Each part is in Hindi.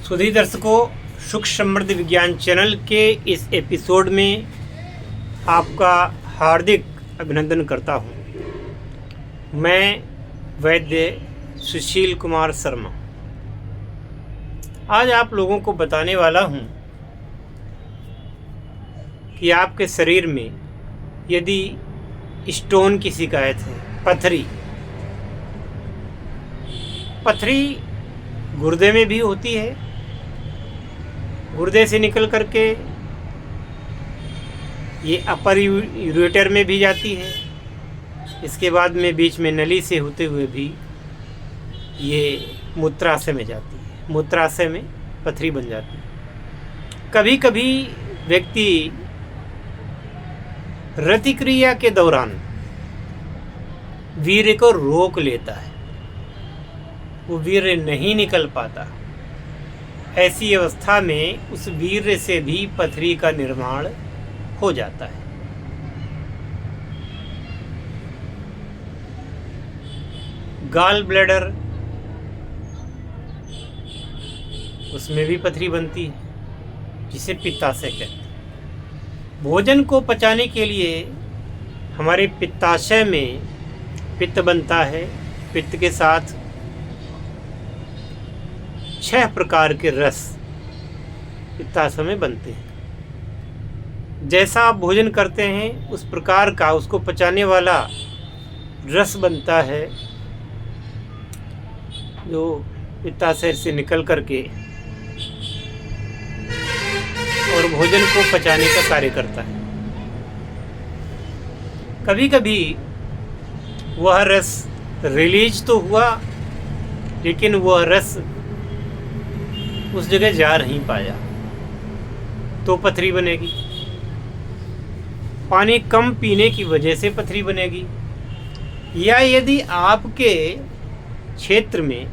सुधी दर्शकों, सुख समृद्धि विज्ञान चैनल के इस एपिसोड में आपका हार्दिक अभिनंदन करता हूँ। मैं वैद्य सुशील कुमार शर्मा आज आप लोगों को बताने वाला हूँ कि आपके शरीर में यदि स्टोन की शिकायत है, पथरी गुर्दे में भी होती है, गुर्दे से निकल करके ये अपर यूरेटर में भी जाती है, इसके बाद में बीच में नली से होते हुए भी ये मूत्राशय में जाती है, मूत्राशय में पथरी बन जाती है। कभी कभी व्यक्ति रतिक्रिया के दौरान वीर्य को रोक लेता है, वो वीर्य नहीं निकल पाता। ऐसी अवस्था में उस वीर्य से भी पथरी का निर्माण हो जाता है। गॉल ब्लैडर, उसमें भी पथरी बनती है, जिसे पित्ताशय कहते हैं। भोजन को पचाने के लिए हमारे पित्ताशय में पित्त बनता है। पित्त के साथ 6 प्रकार के रस पित्ताशय में बनते हैं। जैसा आप भोजन करते हैं उस प्रकार का उसको पचाने वाला रस बनता है, जो पित्ताशय से निकल करके और भोजन को पचाने का कार्य करता है। कभी कभी वह रस रिलीज तो हुआ, लेकिन वह रस उस जगह जा नहीं पाया, तो पथरी बनेगी। पानी कम पीने की वजह से पथरी बनेगी, या यदि आपके क्षेत्र में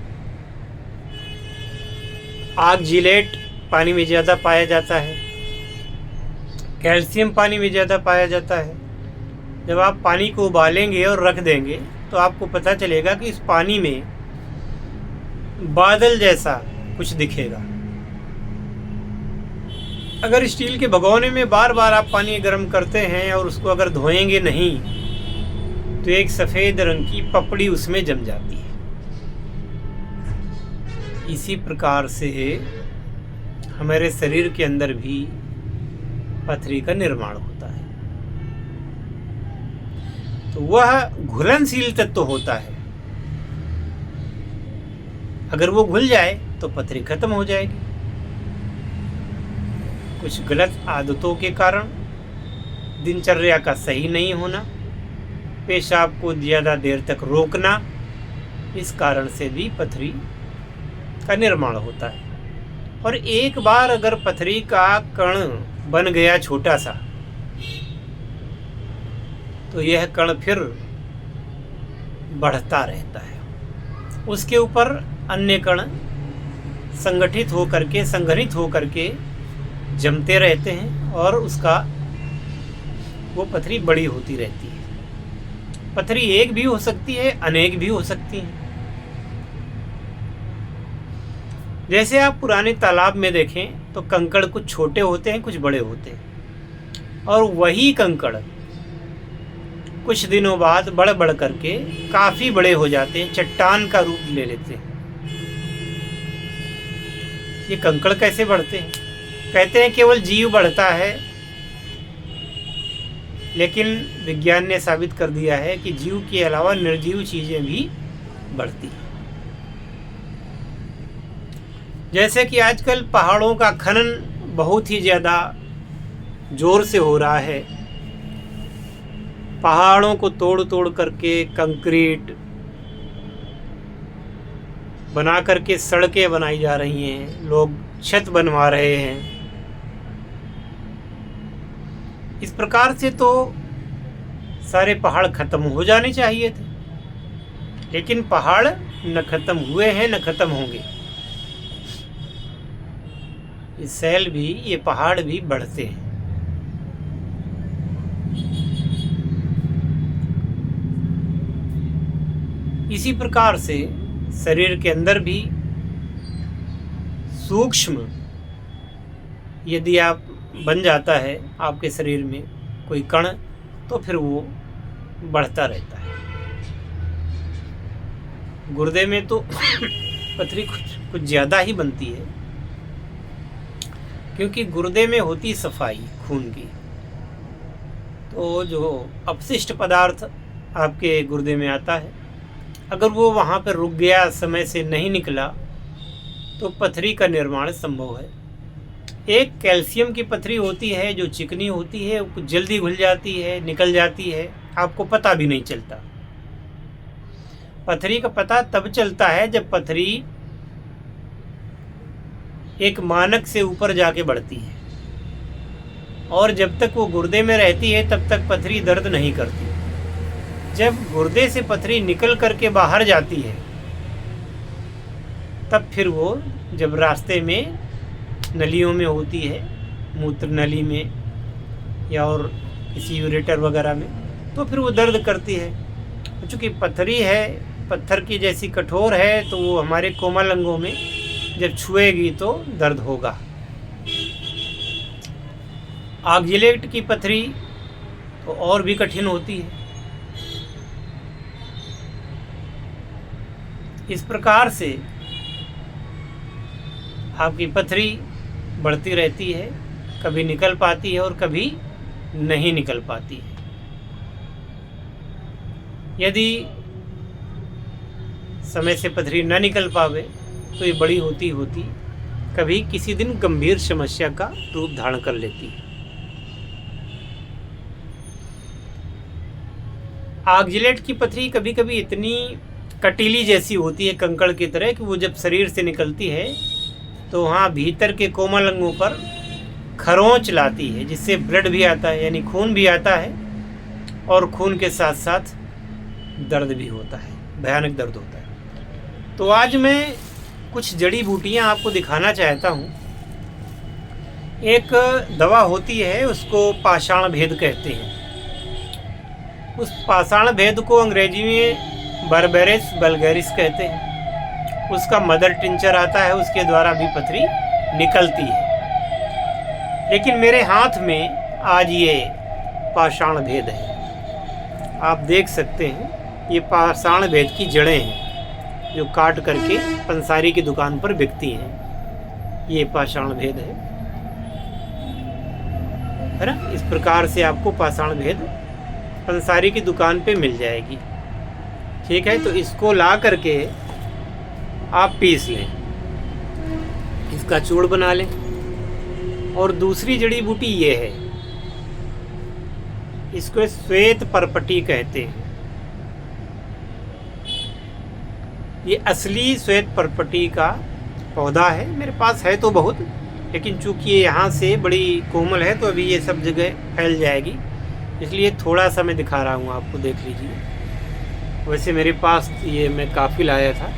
ऑक्जेलेट पानी में ज़्यादा पाया जाता है, कैल्शियम पानी में ज़्यादा पाया जाता है। जब आप पानी को उबालेंगे और रख देंगे तो आपको पता चलेगा कि इस पानी में बादल जैसा कुछ दिखेगा। अगर स्टील के भगोने में बार बार आप पानी गर्म करते हैं और उसको अगर धोएंगे नहीं तो एक सफ़ेद रंग की पपड़ी उसमें जम जाती है। इसी प्रकार से हमारे शरीर के अंदर भी पथरी का निर्माण होता है। तो वह घुलनशील तत्व होता है, अगर वो घुल जाए तो पथरी खत्म हो जाएगी। कुछ गलत आदतों के कारण, दिनचर्या का सही नहीं होना, पेशाब को ज़्यादा देर तक रोकना, इस कारण से भी पथरी का निर्माण होता है। और एक बार अगर पथरी का कण बन गया छोटा सा, तो यह कण फिर बढ़ता रहता है। उसके ऊपर अन्य कण संगठित होकर के जमते रहते हैं और उसका वो पथरी बड़ी होती रहती है। पथरी एक भी हो सकती है, अनेक भी हो सकती हैं। जैसे आप पुराने तालाब में देखें तो कंकड़ कुछ छोटे होते हैं, कुछ बड़े होते हैं, और वही कंकड़ कुछ दिनों बाद बढ़ करके काफ़ी बड़े हो जाते हैं, चट्टान का रूप ले लेते हैं। ये कंकड़ कैसे बढ़ते हैं? कहते हैं केवल जीव बढ़ता है, लेकिन विज्ञान ने साबित कर दिया है कि जीव के अलावा निर्जीव चीज़ें भी बढ़ती हैं। जैसे कि आजकल पहाड़ों का खनन बहुत ही ज़्यादा जोर से हो रहा है। पहाड़ों को तोड़ करके कंक्रीट बना करके सड़कें बनाई जा रही हैं, लोग छत बनवा रहे हैं। इस प्रकार से तो सारे पहाड़ खत्म हो जाने चाहिए थे, लेकिन पहाड़ न खत्म हुए हैं न खत्म होंगे। ये पहाड़ भी बढ़ते हैं। इसी प्रकार से शरीर के अंदर भी सूक्ष्म यदि आप बन जाता है आपके शरीर में कोई कण, तो फिर वो बढ़ता रहता है। गुर्दे में तो पथरी कुछ ज़्यादा ही बनती है, क्योंकि गुर्दे में होती सफाई खून की। तो जो अपशिष्ट पदार्थ आपके गुर्दे में आता है, अगर वो वहाँ पर रुक गया, समय से नहीं निकला, तो पथरी का निर्माण संभव है। एक कैल्शियम की पथरी होती है जो चिकनी होती है, वो जल्दी घुल जाती है, निकल जाती है, आपको पता भी नहीं चलता। पथरी का पता तब चलता है जब पथरी एक मानक से ऊपर जाके बढ़ती है, और जब तक वो गुर्दे में रहती है तब तक पथरी दर्द नहीं करती। जब गुर्दे से पथरी निकल करके बाहर जाती है, तब फिर वो जब रास्ते में नलियों में होती है, मूत्र नली में या और किसी यूरेटर वगैरह में, तो फिर वो दर्द करती है। चूँकि पथरी है, पत्थर की जैसी कठोर है, तो वो हमारे कोमल अंगों में जब छुएगी तो दर्द होगा। ऑक्जेलेट की पथरी तो और भी कठिन होती है। इस प्रकार से आपकी पथरी बढ़ती रहती है, कभी निकल पाती है और कभी नहीं निकल पाती है। यदि समय से पथरी न निकल पावे तो ये बड़ी होती होती कभी किसी दिन गंभीर समस्या का रूप धारण कर लेती है। ऑक्जेलेट की पथरी कभी कभी इतनी कटीली जैसी होती है, कंकड़ की तरह, कि वो जब शरीर से निकलती है तो वहाँ भीतर के कोमल अंगों पर खरोंच लाती है, जिससे ब्लड भी आता है, यानी खून भी आता है, और खून के साथ साथ दर्द भी होता है, भयानक दर्द होता है। तो आज मैं कुछ जड़ी बूटियाँ आपको दिखाना चाहता हूँ। एक दवा होती है, उसको पाषाण भेद कहते हैं। उस पाषाण भेद को अंग्रेजी में बर्बेरिस वल्गैरिस कहते हैं। उसका मदर टिंचर आता है, उसके द्वारा भी पथरी निकलती है। लेकिन मेरे हाथ में आज ये पाषाण भेद है, आप देख सकते हैं। ये पाषाण भेद की जड़ें हैं जो काट करके पंसारी की दुकान पर बिकती हैं। ये पाषाण भेद है ना। इस प्रकार से आपको पाषाण भेद पंसारी की दुकान पे मिल जाएगी। ठीक है, तो इसको ला करके आप पीस लें, इसका चूर्ण बना लें। और दूसरी जड़ी बूटी ये है, इसको श्वेत परपटी कहते हैं। ये असली श्वेत परपटी का पौधा है, मेरे पास है तो बहुत, लेकिन चूंकि ये यहाँ से बड़ी कोमल है तो अभी ये सब जगह फैल जाएगी, इसलिए थोड़ा सा मैं दिखा रहा हूँ आपको, देख लीजिए। वैसे मेरे पास ये मैं काफ़ी लाया था,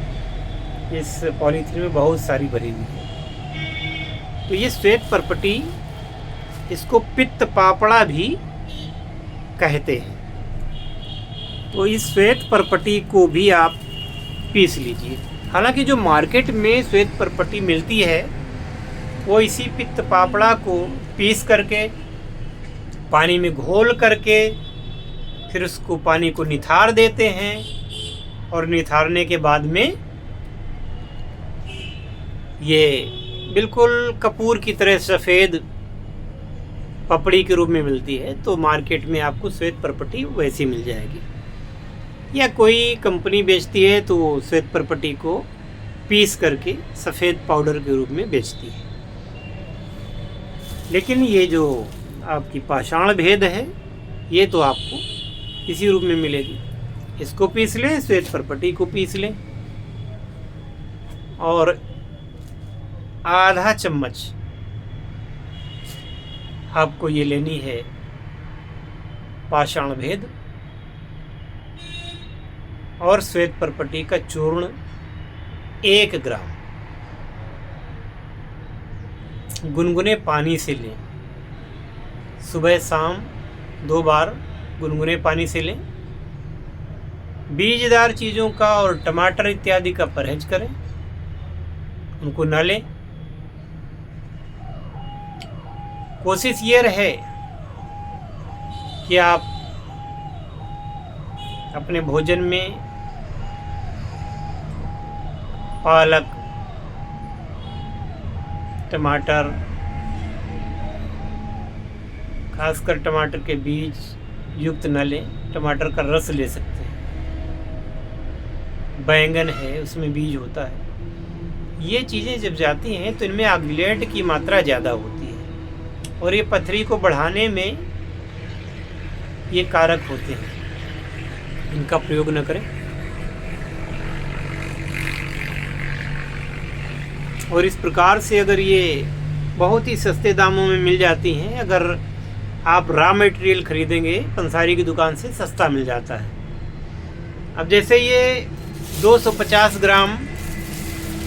इस पॉलीथीन में बहुत सारी भरी हुई है। तो ये श्वेत परपटी, इसको पित्त पापड़ा भी कहते हैं। तो इस श्वेत परपटी को भी आप पीस लीजिए। हालांकि जो मार्केट में श्वेत परपटी मिलती है वो इसी पित्त पापड़ा को पीस करके पानी में घोल करके फिर उसको पानी को निथार देते हैं, और निथारने के बाद में ये बिल्कुल कपूर की तरह सफ़ेद पपड़ी के रूप में मिलती है। तो मार्केट में आपको श्वेत परपटी वैसी मिल जाएगी, या कोई कंपनी बेचती है तो वो श्वेत परपटी को पीस करके सफ़ेद पाउडर के रूप में बेचती है। लेकिन ये जो आपकी पाषाण भेद है, ये तो आपको इसी रूप में मिलेगी। इसको पीस लें, श्वेत परपटी को पीस लें, और आधा चम्मच आपको ये लेनी है पाषाण भेद, और श्वेत परपटी का चूर्ण 1 ग्राम गुनगुने पानी से लें। सुबह शाम 2 बार गुनगुने पानी से लें। बीजदार चीज़ों का और टमाटर इत्यादि का परहेज करें, उनको न लें। कोशिश ये रहे कि आप अपने भोजन में पालक, टमाटर, खासकर टमाटर के बीज युक्त न लें, टमाटर का रस ले सकते हैं। बैंगन है, उसमें बीज होता है। ये चीज़ें जब जाती हैं तो इनमें ऑक्सलेट की मात्रा ज़्यादा होती है और ये पथरी को बढ़ाने में ये कारक होते हैं। इनका प्रयोग न करें। और इस प्रकार से अगर ये बहुत ही सस्ते दामों में मिल जाती हैं, अगर आप रॉ मटेरियल खरीदेंगे पंसारी की दुकान से सस्ता मिल जाता है। अब जैसे ये 250 ग्राम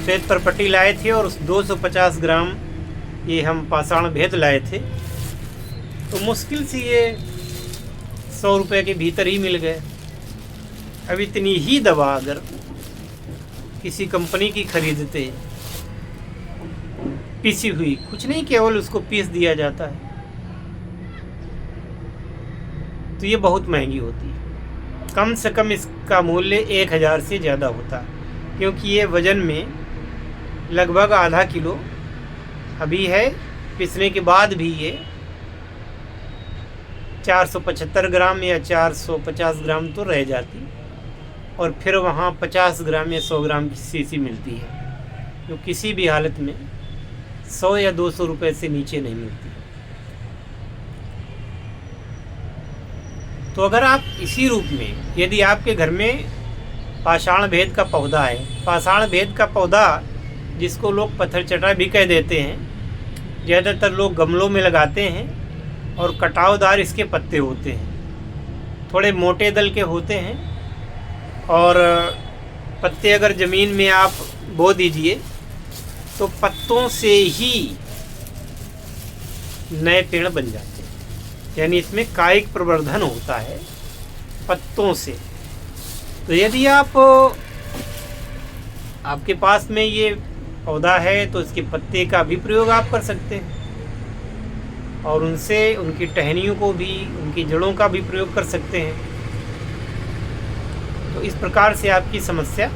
श्वेत परपट्टी लाए थे और उस 250 ग्राम ये हम पाषाण भेद लाए थे, तो मुश्किल से ये 100 रुपये के भीतर ही मिल गए। अब इतनी ही दवा अगर किसी कंपनी की खरीदते, पीसी हुई, कुछ नहीं केवल उसको पीस दिया जाता है, तो ये बहुत महंगी होती है। कम से कम इसका मूल्य 1000 से ज़्यादा होता है, क्योंकि ये वज़न में लगभग आधा किलो अभी है, पीसने के बाद भी ये 475 ग्राम या 450 ग्राम तो रह जाती, और फिर वहाँ 50 ग्राम या 100 ग्राम की शीशी मिलती है, जो किसी भी हालत में 100 या 200 रुपये से नीचे नहीं मिलती। तो अगर आप इसी रूप में, यदि आपके घर में पाषाण भेद का पौधा है, पाषाण भेद का पौधा जिसको लोग पत्थर चटा भी कह देते हैं, ज़्यादातर लोग गमलों में लगाते हैं और कटावदार इसके पत्ते होते हैं, थोड़े मोटे दल के होते हैं, और पत्ते अगर ज़मीन में आप बो दीजिए तो पत्तों से ही नए पेड़ बन जाते हैं। यानी इसमें कायिक प्रवर्धन होता है पत्तों से। तो यदि आपके पास में ये पौधा है तो इसके पत्ते का भी प्रयोग आप कर सकते हैं, और उनसे उनकी टहनियों को भी, उनकी जड़ों का भी प्रयोग कर सकते हैं। तो इस प्रकार से आपकी समस्या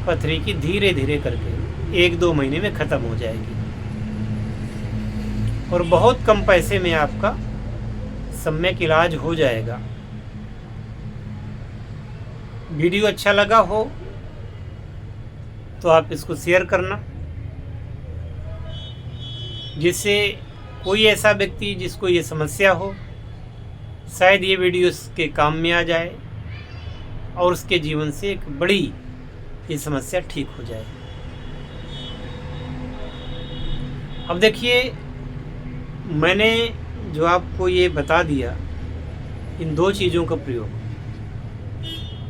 पथरी की धीरे धीरे करके 1-2 महीने में ख़त्म हो जाएगी, और बहुत कम पैसे में आपका सम्यक इलाज हो जाएगा। वीडियो अच्छा लगा हो तो आप इसको शेयर करना, जिससे कोई ऐसा व्यक्ति जिसको ये समस्या हो, शायद ये वीडियो उसके काम में आ जाए और उसके जीवन से एक बड़ी ये समस्या ठीक हो जाए। अब देखिए, मैंने जो आपको ये बता दिया, इन 2 चीज़ों का प्रयोग,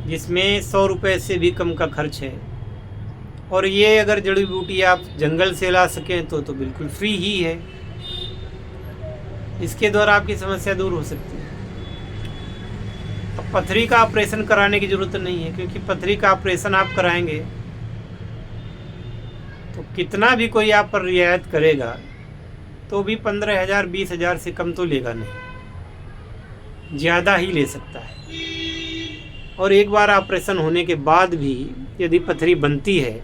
जिसमें 100 रुपये से भी कम का खर्च है, और ये अगर जड़ी बूटी आप जंगल से ला सकें तो बिल्कुल फ्री ही है। इसके द्वारा आपकी समस्या दूर हो सकती है। अब पथरी का ऑपरेशन कराने की ज़रूरत नहीं है, क्योंकि पथरी का ऑपरेशन आप कराएंगे तो कितना भी कोई आप पर रियायत करेगा तो भी 15,000 20,000 से कम तो लेगा नहीं, ज़्यादा ही ले सकता है। और एक बार ऑपरेशन होने के बाद भी यदि पथरी बनती है,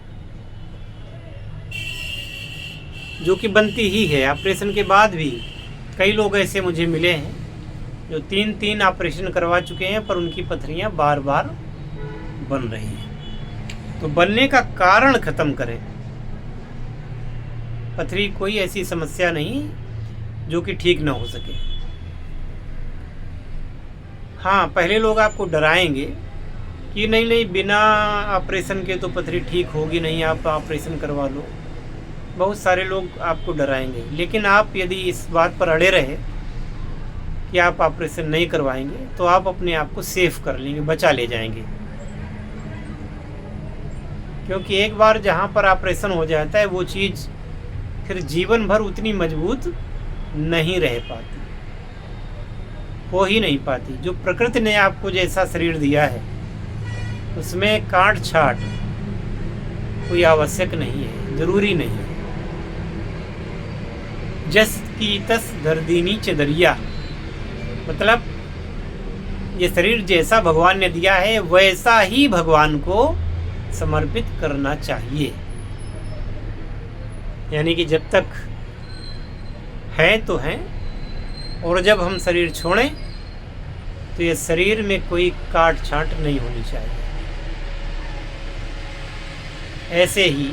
जो कि बनती ही है, ऑपरेशन के बाद भी कई लोग ऐसे मुझे मिले हैं जो 3 ऑपरेशन करवा चुके हैं, पर उनकी पथरियां बार बार बन रही हैं। तो बनने का कारण ख़त्म करें। पथरी कोई ऐसी समस्या नहीं जो कि ठीक ना हो सके। हाँ, पहले लोग आपको डराएंगे कि नहीं बिना ऑपरेशन के तो पथरी ठीक होगी नहीं, आप ऑपरेशन करवा लो। बहुत सारे लोग आपको डराएंगे, लेकिन आप यदि इस बात पर अड़े रहे कि आप ऑपरेशन नहीं करवाएंगे तो आप अपने आप को सेफ कर लेंगे, बचा ले जाएंगे। क्योंकि एक बार जहाँ पर ऑपरेशन हो जाता है, वो चीज़ फिर जीवन भर उतनी मजबूत नहीं रह पाती, हो ही नहीं पाती। जो प्रकृति ने आपको जैसा शरीर दिया है उसमें काट छाट कोई आवश्यक नहीं है, ज़रूरी नहीं है। कीतस दर्दिनी चदरिया, मतलब ये शरीर जैसा भगवान ने दिया है वैसा ही भगवान को समर्पित करना चाहिए। यानी कि जब तक है तो है, और जब हम शरीर छोड़ें तो ये शरीर में कोई काट छांट नहीं होनी चाहिए। ऐसे ही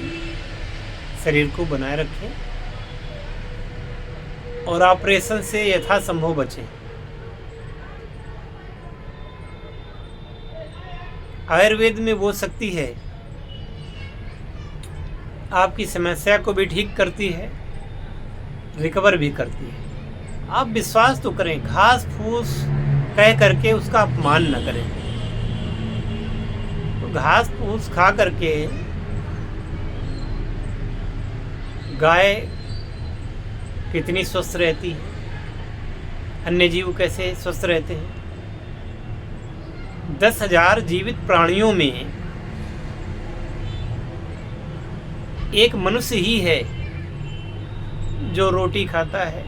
शरीर को बनाए रखें और ऑपरेशन से यथासंभव बचें। आयुर्वेद में वो शक्ति है, आपकी समस्या को भी ठीक करती है, रिकवर भी करती है। आप विश्वास तो करें, घास फूस कह करके उसका अपमान न करें। तो घास फूस खा करके गाय कितनी स्वस्थ रहती है, अन्य जीव कैसे स्वस्थ रहते हैं। 10,000 जीवित प्राणियों में एक मनुष्य ही है जो रोटी खाता है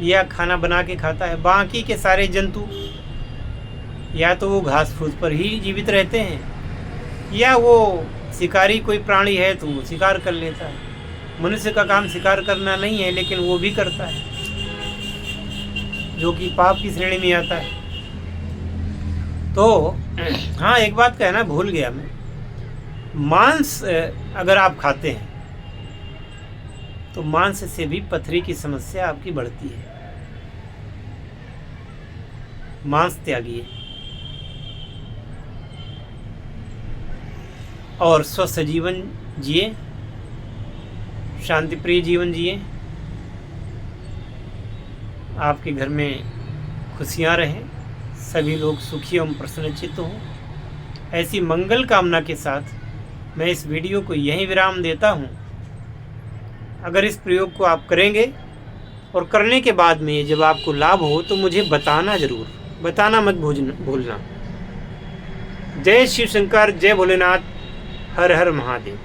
या खाना बना के खाता है। बाकी के सारे जंतु या तो वो घास फूस पर ही जीवित रहते हैं, या वो शिकारी कोई प्राणी है तो वो शिकार कर लेता है। मनुष्य का काम शिकार करना नहीं है, लेकिन वो भी करता है, जो कि पाप की श्रेणी में आता है। तो हाँ, एक बात कहना भूल गया मैं, मांस अगर आप खाते हैं तो मांस से भी पथरी की समस्या आपकी बढ़ती है। मांस त्यागिए और स्वस्थ जीवन जिए, शांतिप्रिय जीवन जिए। आपके घर में खुशियां रहें, सभी लोग सुखी एवं प्रसन्नचित्त हों। ऐसी मंगल कामना के साथ मैं इस वीडियो को यहीं विराम देता हूं। अगर इस प्रयोग को आप करेंगे और करने के बाद में जब आपको लाभ हो तो मुझे बताना ज़रूर, बताना मत भूलना। जय शिव शंकर, जय भोलेनाथ, हर हर महादेव।